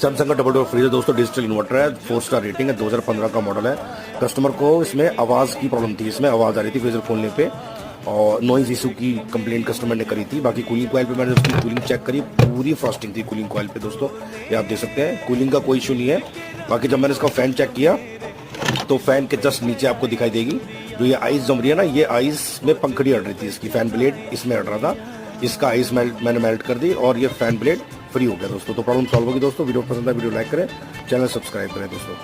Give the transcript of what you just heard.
Samsung का double door freezer दोस्तों, digital inverter है, 4 स्टार रेटिंग है, 2015 का मॉडल है। कस्टमर को इसमें आवाज़ की प्रॉब्लम थी, इसमें आवाज़ आ रही थी फ्रीजर खोलने पे और नॉइज इशू की कंप्लेंट कस्टमर ने करी थी। बाकी कूलिंग कॉइल पे मैंने उसकी कूलिंग चेक करी, पूरी फ्रॉस्टिंग थी कूलिंग कॉइल पे दोस्तों, ये आप देख सकते हैं, कूलिंग का कोई इशू नहीं है। बाकी जब मैंने इसका फैन चेक किया तो फैन के जस्ट नीचे आपको दिखाई देगी जो ये आइस जम रही है ना, ये आइस में पंखड़ी अड़ रही थी, इसकी फैन ब्लेड इसमें अड़ रहा था, इसका आइस मैंने मेल्ट कर दी और ये फैन ब्लेड फ्री हो गया दोस्तों। तो प्रॉब्लम सॉल्व होगी दोस्तों। वीडियो पसंद है वीडियो लाइक करें, चैनल सब्सक्राइब करें दोस्तों।